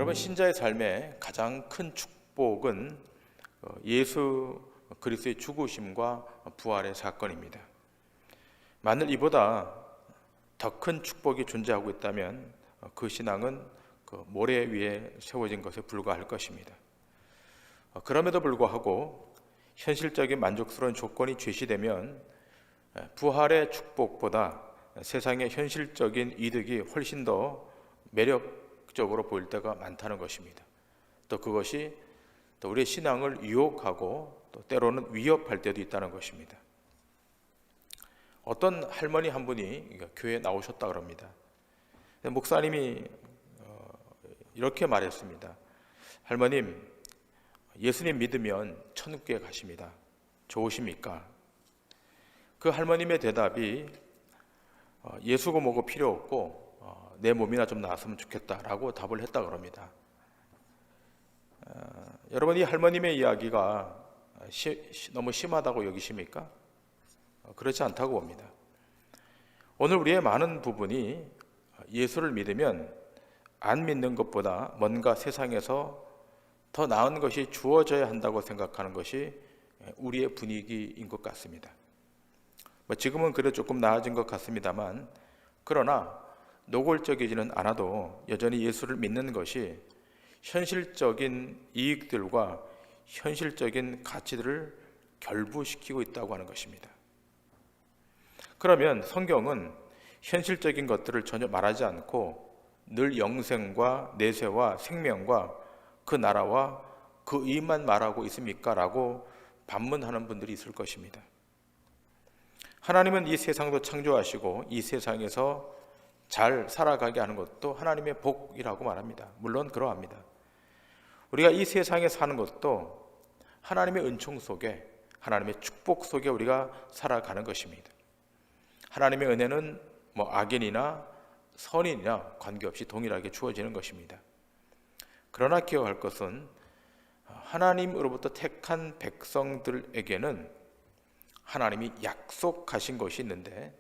여러분, 신자의 삶의 가장 큰 축복은 예수 그리스도의 죽으심과 부활의 사건입니다. 만일 이보다 더 큰 축복이 존재하고 있다면 그 신앙은 모래 위에 세워진 것에 불과할 것입니다. 그럼에도 불구하고 현실적인 만족스러운 조건이 제시되면 부활의 축복보다 세상의 현실적인 이득이 훨씬 더 매력적으로 보일 때가 많다는 것입니다. 또 그것이 또 우리의 신앙을 유혹하고 또 때로는 위협할 때도 있다는 것입니다. 어떤 할머니 한 분이 교회에 나오셨다 그럽니다. 목사님이 이렇게 말했습니다. 할머님, 예수님 믿으면 천국에 가십니다. 좋으십니까? 그 할머님의 대답이 예수고 뭐고 필요 없고 내 몸이나 좀 나았으면 좋겠다라고 답을 했다 그럽니다. 여러분, 이 할머님의 이야기가 너무 심하다고 여기십니까? 그렇지 않다고 봅니다. 오늘 우리의 많은 부분이 예수를 믿으면 안 믿는 것보다 뭔가 세상에서 더 나은 것이 주어져야 한다고 생각하는 것이 우리의 분위기인 것 같습니다. 지금은 그래 조금 나아진 것 같습니다만, 그러나 노골적이지는 않아도 여전히 예수를 믿는 것이 현실적인 이익들과 현실적인 가치들을 결부시키고 있다고 하는 것입니다. 그러면 성경은 현실적인 것들을 전혀 말하지 않고 늘 영생과 내세와 생명과 그 나라와 그 의만 말하고 있습니까? 라고 반문하는 분들이 있을 것입니다. 하나님은 이 세상도 창조하시고 이 세상에서 잘 살아가게 하는 것도 하나님의 복이라고 말합니다. 물론 그러합니다. 우리가 이 세상에 사는 것도 하나님의 은총 속에, 하나님의 축복 속에 우리가 살아가는 것입니다. 하나님의 은혜는 악인이나 선인이나 관계없이 동일하게 주어지는 것입니다. 그러나 기억할 것은 하나님으로부터 택한 백성들에게는 하나님이 약속하신 것이 있는데,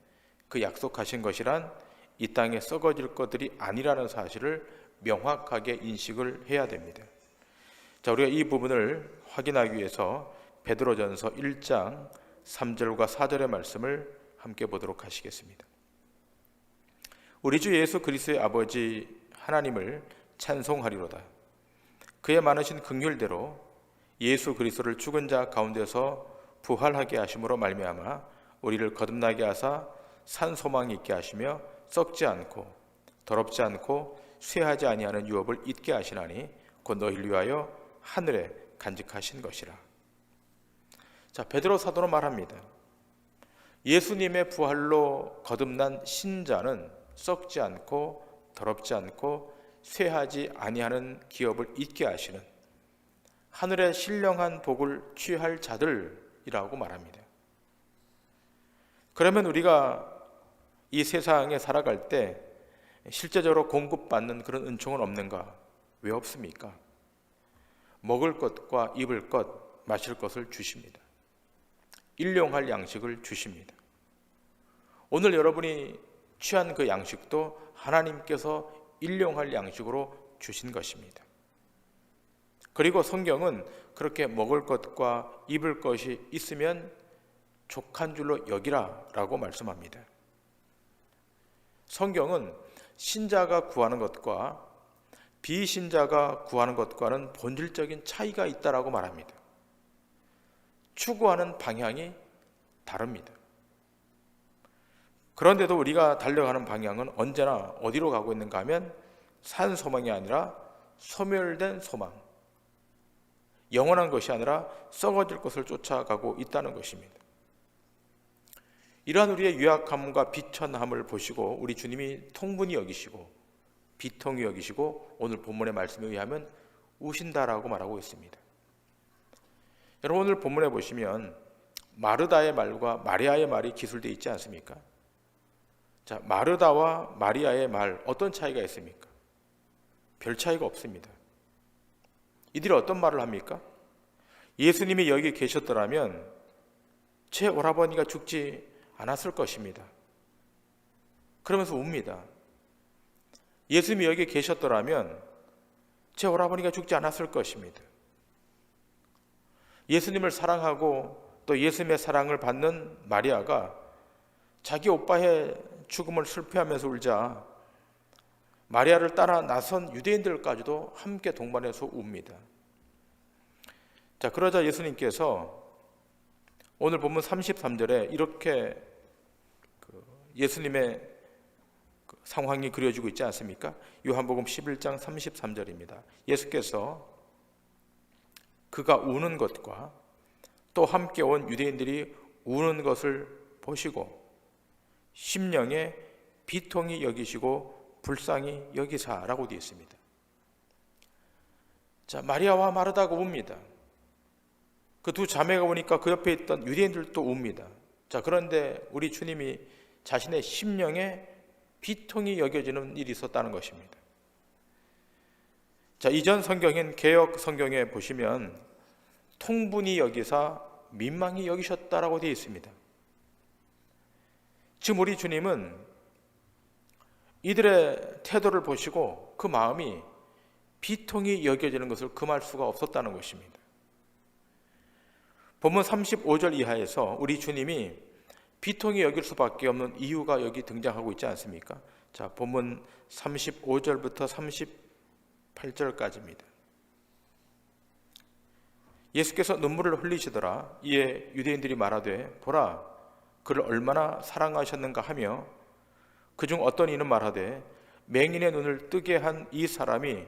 그 약속하신 것이란 이 땅에 썩어질 것들이 아니라는 사실을 명확하게 인식을 해야 됩니다. 자, 우리가 이 부분을 확인하기 위해서 베드로전서 1장 3절과 4절의 말씀을 함께 보도록 하시겠습니다. 우리 주 예수 그리스도의 아버지 하나님을 찬송하리로다. 그의 많으신 긍휼대로 예수 그리스도를 죽은 자 가운데서 부활하게 하심으로 말미암아 우리를 거듭나게 하사 산 소망이 있게 하시며 썩지 않고 더럽지 않고 쇠하지 아니하는 유업을 잊게 하시나니 곧 너희를 위하여 하늘에 간직하신 것이라. 자, 베드로 사도는 말합니다. 예수님의 부활로 거듭난 신자는 썩지 않고 더럽지 않고 쇠하지 아니하는 기업을 잊게 하시는 하늘의 신령한 복을 취할 자들이라고 말합니다. 그러면 우리가 이 세상에 살아갈 때 실제적으로 공급받는 그런 은총은 없는가? 왜 없습니까? 먹을 것과 입을 것, 마실 것을 주십니다. 일용할 양식을 주십니다. 오늘 여러분이 취한 그 양식도 하나님께서 일용할 양식으로 주신 것입니다. 그리고 성경은 그렇게 먹을 것과 입을 것이 있으면 족한 줄로 여기라 라고 말씀합니다. 성경은 신자가 구하는 것과 비신자가 구하는 것과는 본질적인 차이가 있다라고 말합니다. 추구하는 방향이 다릅니다. 그런데도 우리가 달려가는 방향은 언제나 어디로 가고 있는가 하면 산 소망이 아니라 소멸된 소망, 영원한 것이 아니라 썩어질 것을 쫓아가고 있다는 것입니다. 이러한 우리의 유약함과 비천함을 보시고 우리 주님이 통분히 여기시고 비통히 여기시고 오늘 본문의 말씀에 의하면 우신다라고 말하고 있습니다. 여러분, 오늘 본문에 보시면 마르다의 말과 마리아의 말이 기술되어 있지 않습니까? 자, 마르다와 마리아의 말 어떤 차이가 있습니까? 별 차이가 없습니다. 이들이 어떤 말을 합니까? 예수님이 여기 계셨더라면 제 오라버니가 죽지 않았을 것입니다. 그러면서 웁니다. 예수님이 여기 계셨더라면 제 오라버니가 죽지 않았을 것입니다. 예수님을 사랑하고 또 예수님의 사랑을 받는 마리아가 자기 오빠의 죽음을 슬퍼하면서 울자 마리아를 따라 나선 유대인들까지도 함께 동반해서 웁니다. 자, 그러자 예수님께서 오늘 본문 33절에 이렇게 예수님의 상황이 그려지고 있지 않습니까? 요한복음 11장 33절입니다. 예수께서 그가 우는 것과 또 함께 온 유대인들이 우는 것을 보시고 심령에 비통히 여기시고 불쌍히 여기사라고 되어 있습니다. 자, 마리아와 마르다가 웁니다. 그 두 자매가 오니까 그 옆에 있던 유대인들도 웁니다. 자, 그런데 우리 주님이 자신의 심령에 비통히 여겨지는 일이 있었다는 것입니다. 자, 이전 성경인 개역 성경에 보시면 통분히 여기사 민망히 여기셨다라고 되어 있습니다. 지금 우리 주님은 이들의 태도를 보시고 그 마음이 비통히 여겨지는 것을 금할 수가 없었다는 것입니다. 본문 35절 이하에서 우리 주님이 비통히 여길 수밖에 없는 이유가 여기 등장하고 있지 않습니까? 자, 본문 35절부터 38절까지입니다. 예수께서 눈물을 흘리시더라. 이에 유대인들이 말하되 보라 그를 얼마나 사랑하셨는가 하며 그중 어떤 이는 말하되 맹인의 눈을 뜨게 한 이 사람이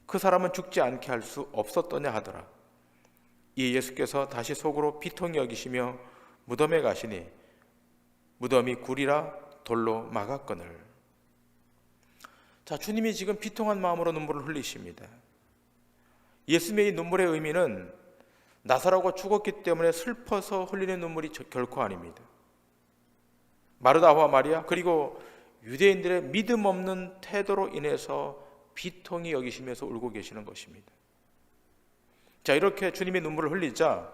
그 사람은 죽지 않게 할 수 없었더냐 하더라. 이에 예수께서 다시 속으로 비통히 여기시며 무덤에 가시니 무덤이 굴이라 돌로 막았거늘. 자, 주님이 지금 비통한 마음으로 눈물을 흘리십니다. 예수님의 이 눈물의 의미는 나사로가 죽었기 때문에 슬퍼서 흘리는 눈물이 결코 아닙니다. 마르다와 마리아 그리고 유대인들의 믿음 없는 태도로 인해서 비통히 여기시면서 울고 계시는 것입니다. 자, 이렇게 주님의 눈물을 흘리자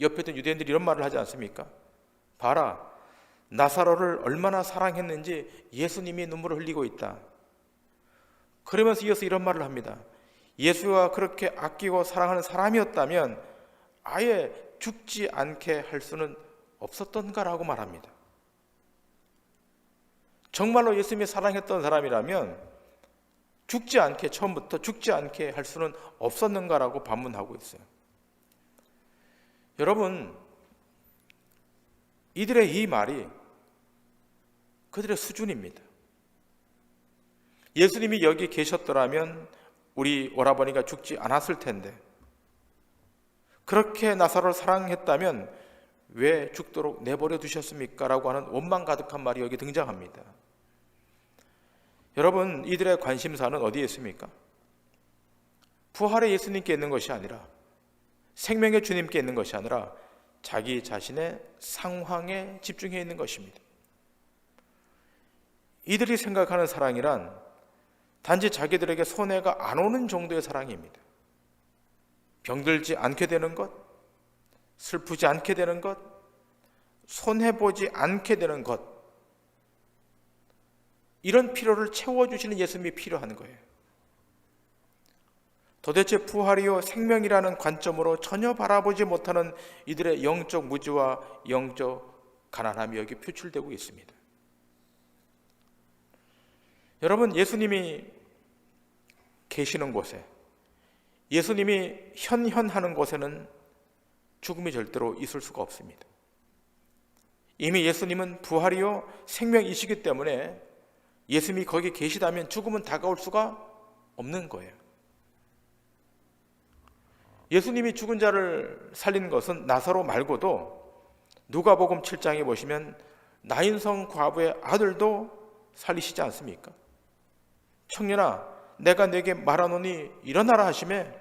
옆에 있던 유대인들이 이런 말을 하지 않습니까? 봐라, 나사로를 얼마나 사랑했는지 예수님이 눈물을 흘리고 있다. 그러면서 이어서 이런 말을 합니다. 예수가 그렇게 아끼고 사랑하는 사람이었다면 아예 죽지 않게 할 수는 없었던가라고 말합니다. 정말로 예수님이 사랑했던 사람이라면 죽지 않게, 처음부터 죽지 않게 할 수는 없었는가라고 반문하고 있어요. 여러분, 이들의 이 말이 그들의 수준입니다. 예수님이 여기 계셨더라면 우리 오라버니가 죽지 않았을 텐데, 그렇게 나사로를 사랑했다면 왜 죽도록 내버려 두셨습니까? 라고 하는 원망 가득한 말이 여기 등장합니다. 여러분, 이들의 관심사는 어디에 있습니까? 부활의 예수님께 있는 것이 아니라, 생명의 주님께 있는 것이 아니라 자기 자신의 상황에 집중해 있는 것입니다. 이들이 생각하는 사랑이란 단지 자기들에게 손해가 안 오는 정도의 사랑입니다. 병들지 않게 되는 것, 슬프지 않게 되는 것, 손해보지 않게 되는 것, 이런 필요를 채워주시는 예수님이 필요한 거예요. 도대체 부활이요 생명이라는 관점으로 전혀 바라보지 못하는 이들의 영적 무지와 영적 가난함이 여기 표출되고 있습니다. 여러분, 예수님이 계시는 곳에, 예수님이 현현하는 곳에는 죽음이 절대로 있을 수가 없습니다. 이미 예수님은 부활이요 생명이시기 때문에 예수님이 거기 계시다면 죽음은 다가올 수가 없는 거예요. 예수님이 죽은 자를 살린 것은 나사로 말고도 누가복음 7장에 보시면 나인성 과부의 아들도 살리시지 않습니까? 청년아, 내가 네게 말하노니 일어나라 하시매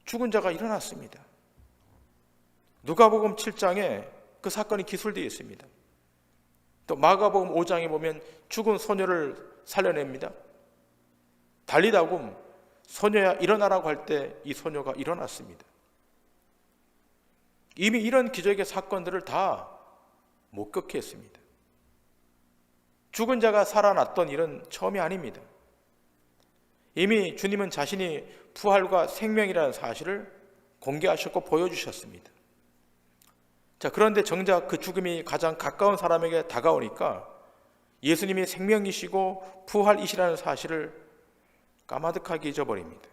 죽은 자가 일어났습니다. 누가복음 7장에 그 사건이 기술되어 있습니다. 또 마가복음 5장에 보면 죽은 소녀를 살려냅니다. 달리다굼, 소녀야 일어나라고 할 때 이 소녀가 일어났습니다. 이미 이런 기적의 사건들을 다 목격했습니다. 죽은 자가 살아났던 일은 처음이 아닙니다. 이미 주님은 자신이 부활과 생명이라는 사실을 공개하셨고 보여주셨습니다. 자, 그런데 정작 그 죽음이 가장 가까운 사람에게 다가오니까 예수님이 생명이시고 부활이시라는 사실을 까마득하게 잊어버립니다.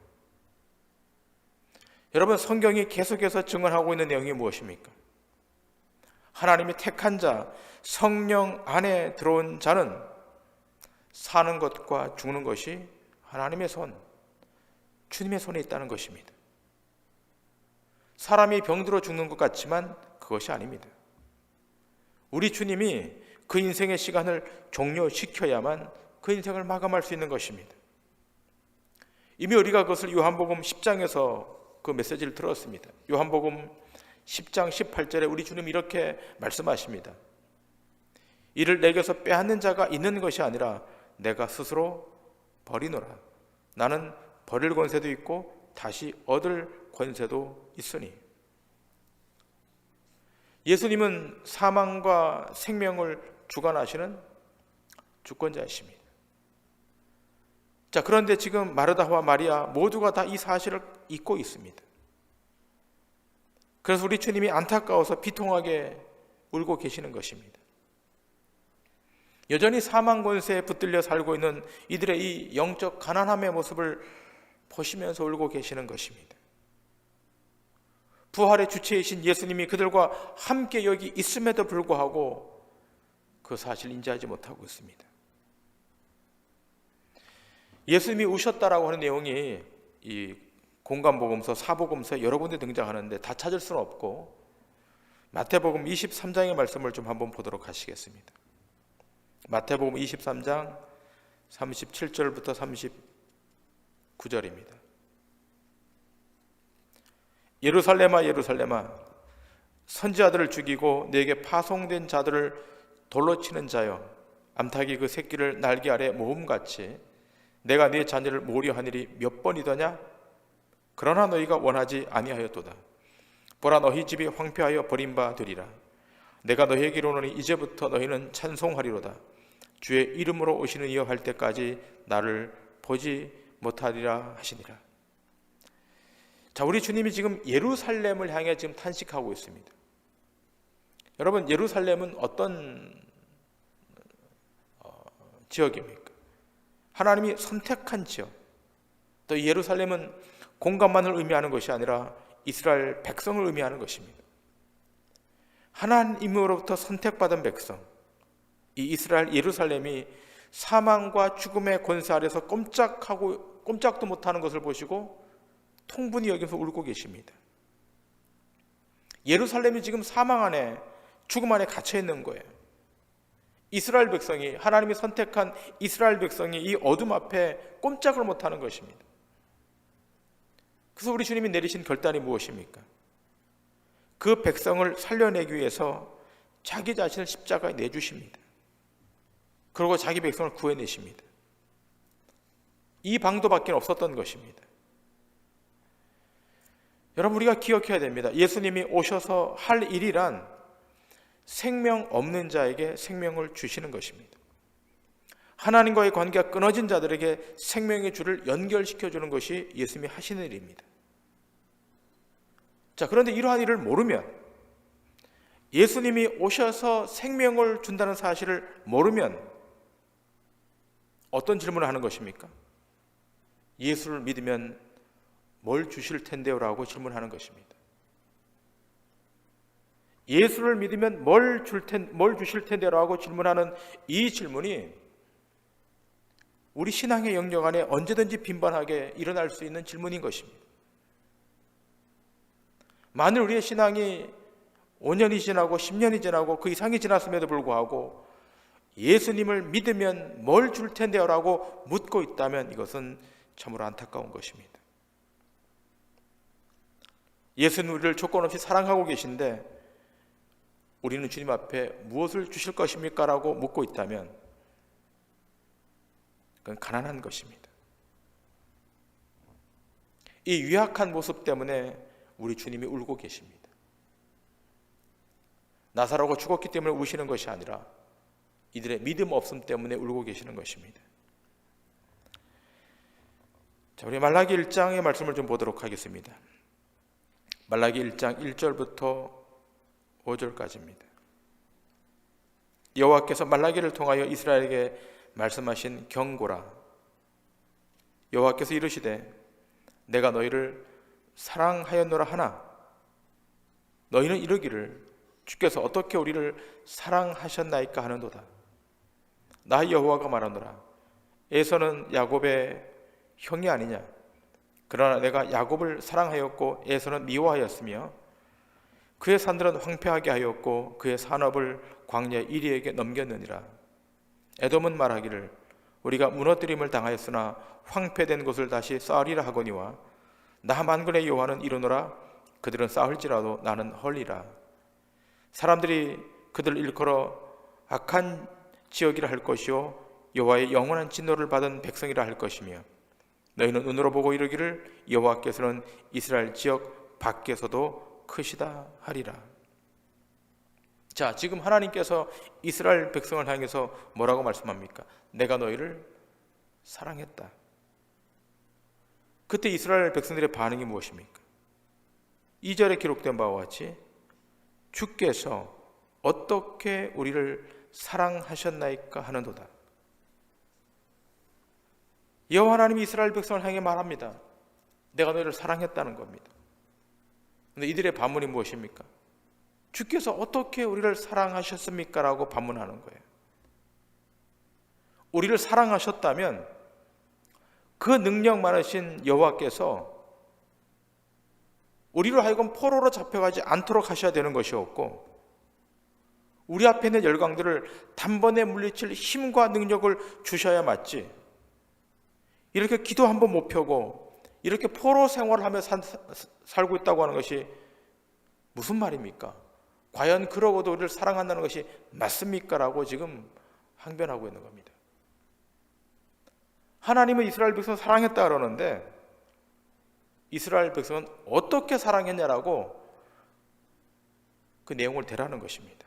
여러분, 성경이 계속해서 증언하고 있는 내용이 무엇입니까? 하나님이 택한 자, 성령 안에 들어온 자는 사는 것과 죽는 것이 하나님의 손, 주님의 손에 있다는 것입니다. 사람이 병들어 죽는 것 같지만 그것이 아닙니다. 우리 주님이 그 인생의 시간을 종료시켜야만 그 인생을 마감할 수 있는 것입니다. 이미 우리가 그것을 요한복음 10장에서 그 메시지를 들었습니다. 요한복음 10장 18절에 우리 주님이 이렇게 말씀하십니다. 이를 내게서 빼앗는 자가 있는 것이 아니라 내가 스스로 버리노라. 나는 버릴 권세도 있고 다시 얻을 권세도 있으니. 예수님은 사망과 생명을 주관하시는 주권자이십니다. 자, 그런데 지금 마르다와 마리아 모두가 다 이 사실을 잊고 있습니다. 그래서 우리 주님이 안타까워서 비통하게 울고 계시는 것입니다. 여전히 사망 권세에 붙들려 살고 있는 이들의 이 영적 가난함의 모습을 보시면서 울고 계시는 것입니다. 부활의 주체이신 예수님이 그들과 함께 여기 있음에도 불구하고 그 사실을 인지하지 못하고 있습니다. 예수님이 우셨다라고 하는 내용이 이 공관복음서, 사복음서 여러 군데 등장하는데 다 찾을 수는 없고 마태복음 23장의 말씀을 좀 한번 보도록 하시겠습니다. 마태복음 23장 37절부터 39절입니다. 예루살렘아 예루살렘아 선지자들을 죽이고 내게 파송된 자들을 돌로 치는 자여, 암탉이 그 새끼를 날개 아래 모음같이 내가 네 자녀를 모려한 일이 몇 번이더냐? 그러나 너희가 원하지 아니하였도다. 보라, 너희 집이 황폐하여 버린 바 되리라. 내가 너희에게 이르노니 이제부터 너희는 찬송하리로다. 주의 이름으로 오시는 이여 할 때까지 나를 보지 못하리라 하시니라. 자, 우리 주님이 지금 예루살렘을 향해 지금 탄식하고 있습니다. 여러분, 예루살렘은 어떤 지역입니까? 하나님이 선택한 지역. 또 예루살렘은 공간만을 의미하는 것이 아니라 이스라엘 백성을 의미하는 것입니다. 하나님으로부터 선택받은 백성, 이 이스라엘 예루살렘이 사망과 죽음의 권세 아래서 꼼짝도 못하는 것을 보시고 통분히 여기서 울고 계십니다. 예루살렘이 지금 사망 안에, 죽음 안에 갇혀 있는 거예요. 이스라엘 백성이, 하나님이 선택한 이스라엘 백성이 이 어둠 앞에 꼼짝을 못하는 것입니다. 그래서 우리 주님이 내리신 결단이 무엇입니까? 그 백성을 살려내기 위해서 자기 자신을 십자가에 내주십니다. 그리고 자기 백성을 구해내십니다. 이 방도밖에 없었던 것입니다. 여러분, 우리가 기억해야 됩니다. 예수님이 오셔서 할 일이란 생명 없는 자에게 생명을 주시는 것입니다. 하나님과의 관계가 끊어진 자들에게 생명의 줄을 연결시켜주는 것이 예수님이 하시는 일입니다. 자, 그런데 이러한 일을 모르면, 예수님이 오셔서 생명을 준다는 사실을 모르면 어떤 질문을 하는 것입니까? 예수를 믿으면 뭘 주실 텐데요? 라고 질문하는 것입니다. 예수를 믿으면 뭘 주실 텐데요? 라고 질문하는 이 질문이 우리 신앙의 영역 안에 언제든지 빈번하게 일어날 수 있는 질문인 것입니다. 만일 우리의 신앙이 5년이 지나고 10년이 지나고 그 이상이 지났음에도 불구하고 예수님을 믿으면 뭘 줄 텐데요? 라고 묻고 있다면 이것은 참으로 안타까운 것입니다. 예수는 우리를 조건 없이 사랑하고 계신데 우리는 주님 앞에 무엇을 주실 것입니까? 라고 묻고 있다면 그건 가난한 것입니다. 이 유약한 모습 때문에 우리 주님이 울고 계십니다. 나사로가 죽었기 때문에 우시는 것이 아니라 이들의 믿음 없음 때문에 울고 계시는 것입니다. 자, 우리 말라기 1장의 말씀을 좀 보도록 하겠습니다. 말라기 1장 1절부터 5절까지입니다. 여호와께서 말라기를 통하여 이스라엘에게 말씀하신 경고라. 여호와께서 이르시되 내가 너희를 사랑하였노라 하나 너희는 이르기를 주께서 어떻게 우리를 사랑하셨나이까 하는도다. 나 여호와가 말하노라. 에서는 야곱의 형이 아니냐. 그러나 내가 야곱을 사랑하였고 에서는 미워하였으며 그의 산들은 황폐하게 하였고 그의 산업을 광야 이리에게 넘겼느니라. 에돔은 말하기를 우리가 무너뜨림을 당하였으나 황폐된 곳을 다시 쌓으리라 하거니와 나 만군의 여호와는 이르노라. 그들은 쌓을지라도 나는 헐리라. 사람들이 그들을 일컬어 악한 지역이라 할 것이요 여호와의 영원한 진노를 받은 백성이라 할 것이며 너희는 눈으로 보고 이르기를 여호와께서는 이스라엘 지역 밖에서도 크시다 하리라. 자, 지금 하나님께서 이스라엘 백성을 향해서 뭐라고 말씀합니까? 내가 너희를 사랑했다. 그때 이스라엘 백성들의 반응이 무엇입니까? 2절에 기록된 바와 같이 주께서 어떻게 우리를 사랑하셨나이까 하는도다. 여호와 하나님이 이스라엘 백성을 향해 말합니다. 내가 너희를 사랑했다는 겁니다. 그런데 이들의 반문이 무엇입니까? 주께서 어떻게 우리를 사랑하셨습니까? 라고 반문하는 거예요. 우리를 사랑하셨다면 그 능력 많으신 여호와께서 우리로 하여금 포로로 잡혀가지 않도록 하셔야 되는 것이었고 우리 앞에 있는 열강들을 단번에 물리칠 힘과 능력을 주셔야 맞지. 이렇게 기도 한번 못 펴고 이렇게 포로 생활을 하며 살고 있다고 하는 것이 무슨 말입니까? 과연 그러고도 우리를 사랑한다는 것이 맞습니까? 라고 지금 항변하고 있는 겁니다. 하나님은 이스라엘 백성을 사랑했다 그러는데 이스라엘 백성은 어떻게 사랑했냐라고 그 내용을 대라는 것입니다.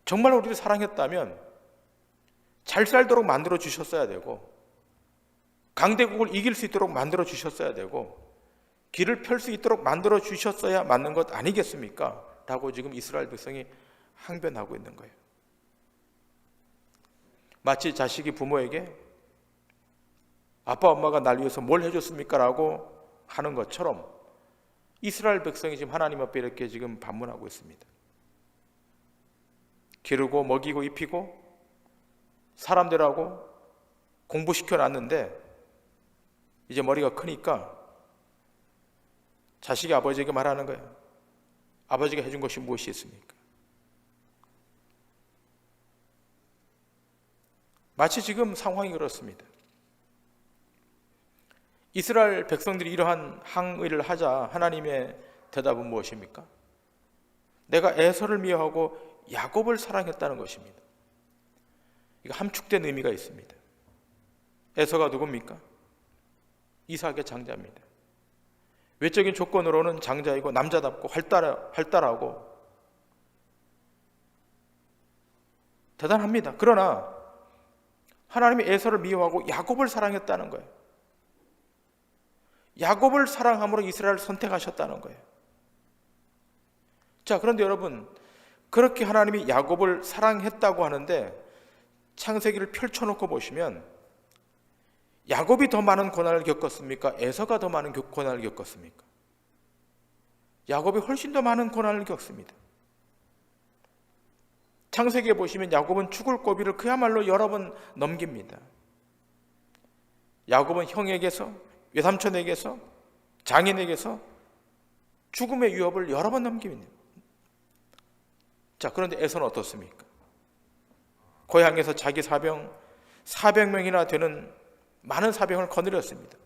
정말 우리를 사랑했다면 잘 살도록 만들어 주셨어야 되고 강대국을 이길 수 있도록 만들어 주셨어야 되고 길을 펼 수 있도록 만들어 주셨어야 맞는 것 아니겠습니까? 라고 지금 이스라엘 백성이 항변하고 있는 거예요. 마치 자식이 부모에게 아빠 엄마가 날 위해서 뭘 해줬습니까? 라고 하는 것처럼 이스라엘 백성이 지금 하나님 앞에 이렇게 지금 반문하고 있습니다. 기르고 먹이고 입히고 사람들하고 공부시켜 놨는데 이제 머리가 크니까 자식이 아버지에게 말하는 거예요. 아버지가 해준 것이 무엇이 있습니까? 마치 지금 상황이 그렇습니다. 이스라엘 백성들이 이러한 항의를 하자 하나님의 대답은 무엇입니까? 내가 에서를 미워하고 야곱을 사랑했다는 것입니다. 이거 함축된 의미가 있습니다. 에서가 누굽니까? 이삭의 장자입니다. 외적인 조건으로는 장자이고 남자답고 활달하고 대단합니다. 그러나 하나님이 에서를 미워하고 야곱을 사랑했다는 거예요. 야곱을 사랑함으로 이스라엘을 선택하셨다는 거예요. 자, 그런데 여러분, 그렇게 하나님이 야곱을 사랑했다고 하는데 창세기를 펼쳐놓고 보시면 야곱이 더 많은 고난을 겪었습니까? 에서가 더 많은 고난을 겪었습니까? 야곱이 훨씬 더 많은 고난을 겪습니다. 창세기에 보시면 야곱은 죽을 고비를 그야말로 여러 번 넘깁니다. 야곱은 형에게서, 외삼촌에게서, 장인에게서 죽음의 위협을 여러 번 넘깁니다. 자, 그런데 에서는 어떻습니까? 고향에서 자기 사병 400명이나 되는 많은 사병을 거느렸습니다.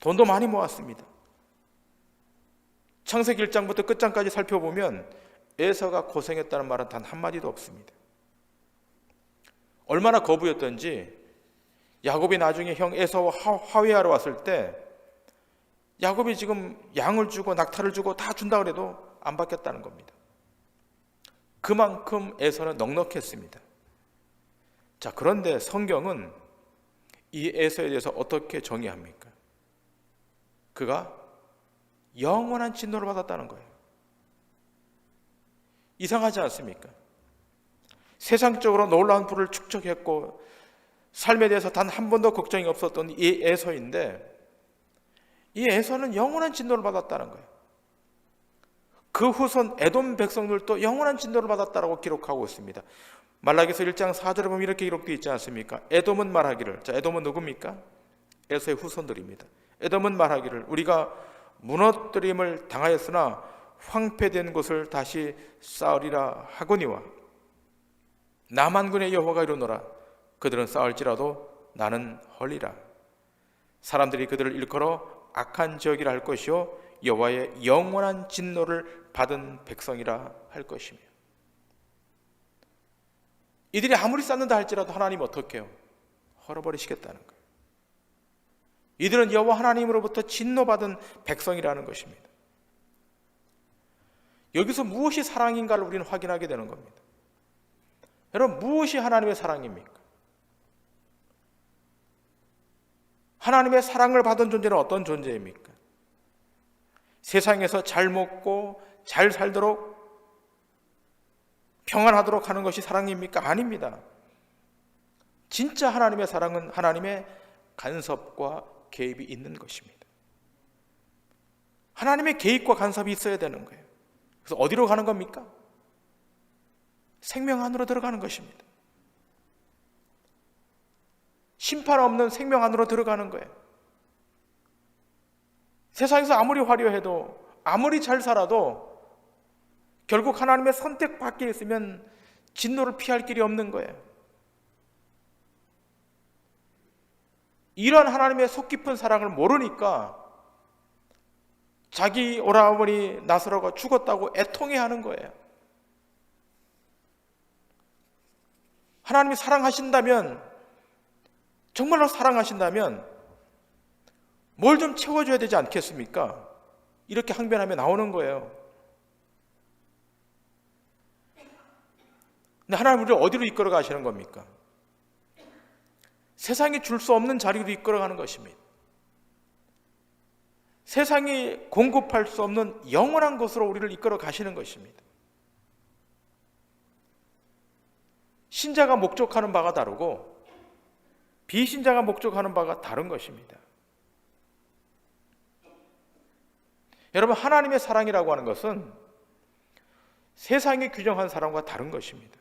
돈도 많이 모았습니다. 창세기 1장부터 끝장까지 살펴보면 에서가 고생했다는 말은 단 한마디도 없습니다. 얼마나 거부였던지 야곱이 나중에 형 에서와 화해하러 왔을 때 야곱이 지금 양을 주고 낙타를 주고 다 준다 그래도 안 받겠다는 겁니다. 그만큼 에서는 넉넉했습니다. 자, 그런데 성경은 이 에서에 대해서 어떻게 정의합니까? 그가 영원한 진노를 받았다는 거예요. 이상하지 않습니까? 세상적으로 놀라운 부를 축적했고 삶에 대해서 단 한 번도 걱정이 없었던 이 에서인데, 이 에서는 영원한 진노를 받았다는 거예요. 그 후손 에돔 백성들도 영원한 진노를 받았다라고 기록하고 있습니다. 말라기서 1장 4절에 보면 이렇게 기록되어 있지 않습니까? 에돔은 말하기를, 자, 에돔은 누굽니까? 에서의 후손들입니다. 에돔은 말하기를, 우리가 무너뜨림을 당하였으나 황폐된 곳을 다시 쌓으리라 하거니와 남한군의 여호와가 이르노라, 그들은 쌓을지라도 나는 헐리라. 사람들이 그들을 일컬어 악한 지역이라 할 것이요 여호와의 영원한 진노를 받은 백성이라 할 것이며, 이들이 아무리 쌓는다 할지라도 하나님 어떻게 해요? 헐어버리시겠다는 거예요. 이들은 여호와 하나님으로부터 진노받은 백성이라는 것입니다. 여기서 무엇이 사랑인가를 우리는 확인하게 되는 겁니다. 여러분, 무엇이 하나님의 사랑입니까? 하나님의 사랑을 받은 존재는 어떤 존재입니까? 세상에서 잘 먹고 잘 살도록 평안하도록 하는 것이 사랑입니까? 아닙니다. 진짜 하나님의 사랑은 하나님의 간섭과 개입이 있는 것입니다. 하나님의 개입과 간섭이 있어야 되는 거예요. 그래서 어디로 가는 겁니까? 생명 안으로 들어가는 것입니다. 심판 없는 생명 안으로 들어가는 거예요. 세상에서 아무리 화려해도, 아무리 잘 살아도 결국 하나님의 선택 밖에 있으면 진노를 피할 길이 없는 거예요. 이런 하나님의 속 깊은 사랑을 모르니까 자기 오라버니 나사로가 죽었다고 애통해하는 거예요. 하나님이 사랑하신다면, 정말로 사랑하신다면 뭘 좀 채워줘야 되지 않겠습니까? 이렇게 항변하며 나오는 거예요. 근데 하나님 우리를 어디로 이끌어 가시는 겁니까? 세상이 줄 수 없는 자리로 이끌어 가는 것입니다. 세상이 공급할 수 없는 영원한 곳으로 우리를 이끌어 가시는 것입니다. 신자가 목적하는 바가 다르고 비신자가 목적하는 바가 다른 것입니다. 여러분, 하나님의 사랑이라고 하는 것은 세상이 규정한 사랑과 다른 것입니다.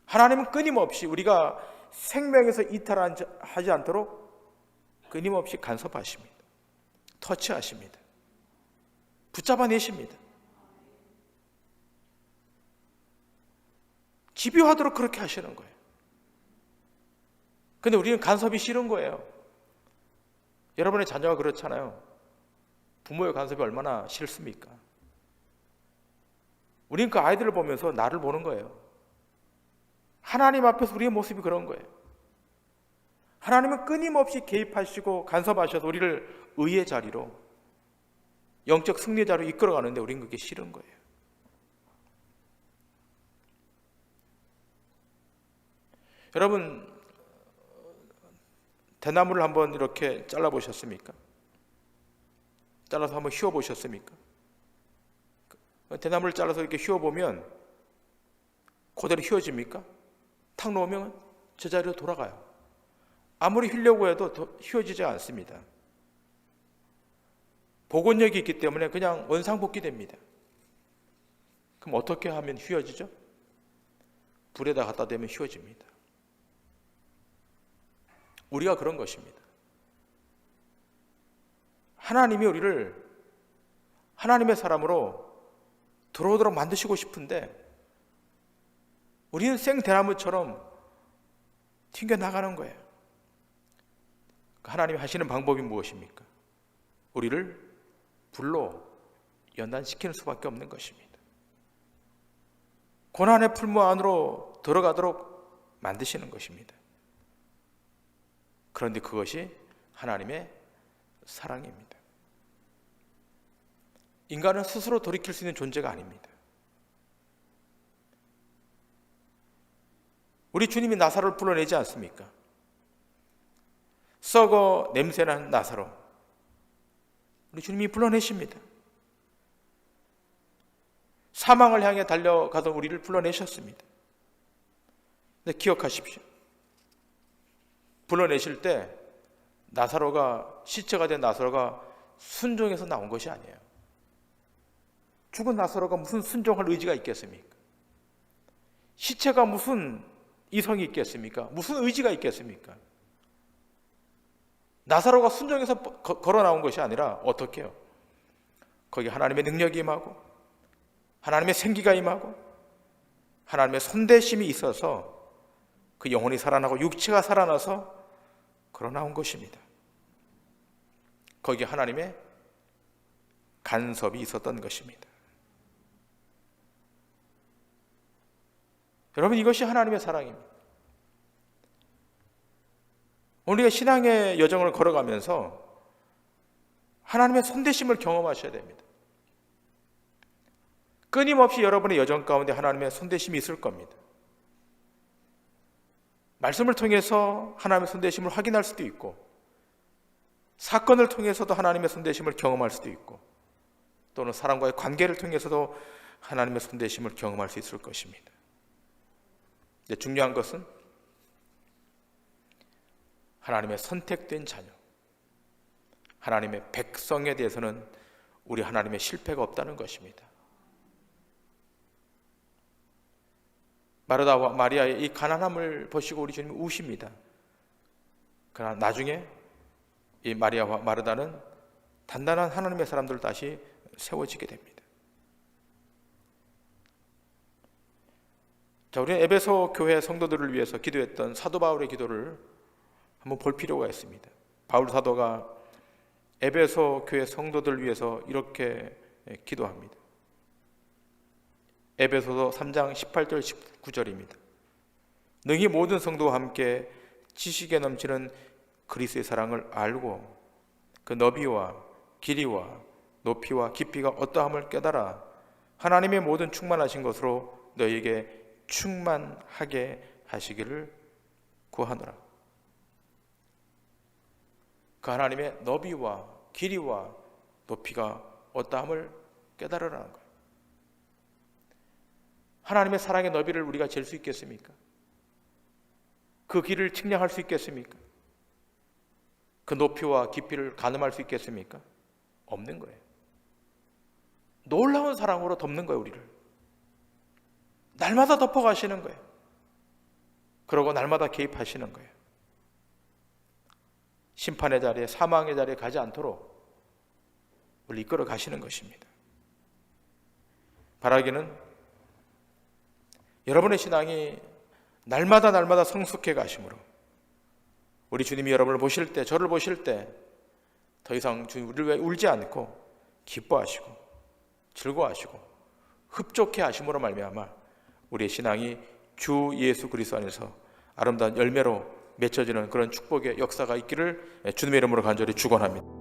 하나님은 끊임없이 우리가 생명에서 이탈하지 않도록 끊임없이 간섭하십니다. 터치하십니다. 붙잡아내십니다. 집요하도록 그렇게 하시는 거예요. 근데 우리는 간섭이 싫은 거예요. 여러분의 자녀가 그렇잖아요. 부모의 간섭이 얼마나 싫습니까? 우리는 그 아이들을 보면서 나를 보는 거예요. 하나님 앞에서 우리의 모습이 그런 거예요. 하나님은 끊임없이 개입하시고 간섭하셔서 우리를 의의 자리로, 영적 승리의 자리로 이끌어가는데 우리는 그게 싫은 거예요. 여러분, 대나무를 한번 이렇게 잘라보셨습니까? 잘라서 한번 휘어보셨습니까? 대나무를 잘라서 이렇게 휘어보면 그대로 휘어집니까? 탁 놓으면 제자리로 돌아가요. 아무리 휘려고 해도 휘어지지 않습니다. 복원력이 있기 때문에 그냥 원상복귀 됩니다. 그럼 어떻게 하면 휘어지죠? 불에다 갖다 대면 휘어집니다. 우리가 그런 것입니다. 하나님이 우리를 하나님의 사람으로 들어오도록 만드시고 싶은데 우리는 생대나무처럼 튕겨나가는 거예요. 하나님이 하시는 방법이 무엇입니까? 우리를 불로 연단시키는 수밖에 없는 것입니다. 고난의 풀무 안으로 들어가도록 만드시는 것입니다. 그런데 그것이 하나님의 사랑입니다. 인간은 스스로 돌이킬 수 있는 존재가 아닙니다. 우리 주님이 나사로를 불러내지 않습니까? 썩어 냄새나는 나사로 우리 주님이 불러내십니다. 사망을 향해 달려가던 우리를 불러내셨습니다. 근데 기억하십시오. 불러내실 때 나사로가, 시체가 된 나사로가 순종해서 나온 것이 아니에요. 죽은 나사로가 무슨 순종할 의지가 있겠습니까? 시체가 무슨 이성이 있겠습니까? 무슨 의지가 있겠습니까? 나사로가 순종해서 걸어 나온 것이 아니라 어떻게 해요? 거기 하나님의 능력이 임하고 하나님의 생기가 임하고 하나님의 손대심이 있어서 그 영혼이 살아나고 육체가 살아나서 걸어 나온 것입니다. 거기에 하나님의 간섭이 있었던 것입니다. 여러분, 이것이 하나님의 사랑입니다. 우리가 신앙의 여정을 걸어가면서 하나님의 손대심을 경험하셔야 됩니다. 끊임없이 여러분의 여정 가운데 하나님의 손대심이 있을 겁니다. 말씀을 통해서 하나님의 손대심을 확인할 수도 있고, 사건을 통해서도 하나님의 손대심을 경험할 수도 있고, 또는 사람과의 관계를 통해서도 하나님의 손대심을 경험할 수 있을 것입니다. 중요한 것은 하나님의 선택된 자녀, 하나님의 백성에 대해서는 우리 하나님의 실패가 없다는 것입니다. 마르다와 마리아의 이 가난함을 보시고 우리 주님이 우십니다. 그러나 나중에 이 마리아와 마르다는 단단한 하나님의 사람들을 다시 세워지게 됩니다. 자, 우리는 에베소 교회 성도들을 위해서 기도했던 사도 바울의 기도를 한번 볼 필요가 있습니다. 바울 사도가 에베소 교회 성도들을 위해서 이렇게 기도합니다. 에베소서 3장 18절 19절입니다. 능히 모든 성도와 함께 지식에 넘치는 그리스도의 사랑을 알고 그 너비와 길이와 높이와 깊이가 어떠함을 깨달아 하나님의 모든 충만하신 것으로 너희에게 충만하게 하시기를 구하노라. 그 하나님의 너비와 길이와 높이가 어떠함을 깨달으라는 거예요. 하나님의 사랑의 너비를 우리가 잴 수 있겠습니까? 그 길을 측량할 수 있겠습니까? 그 높이와 깊이를 가늠할 수 있겠습니까? 없는 거예요. 놀라운 사랑으로 덮는 거예요, 우리를. 날마다 덮어가시는 거예요. 그러고 날마다 개입하시는 거예요. 심판의 자리에, 사망의 자리에 가지 않도록 우리 이끌어 가시는 것입니다. 바라기는 여러분의 신앙이 날마다 성숙해 가심으로 우리 주님이 여러분을 보실 때, 저를 보실 때 더 이상 주님 우리를 울지 않고 기뻐하시고 즐거워하시고 흡족해 하심으로 말미암아 우리의 신앙이 주 예수 그리스도 안에서 아름다운 열매로 맺혀지는 그런 축복의 역사가 있기를 주님의 이름으로 간절히 축원합니다.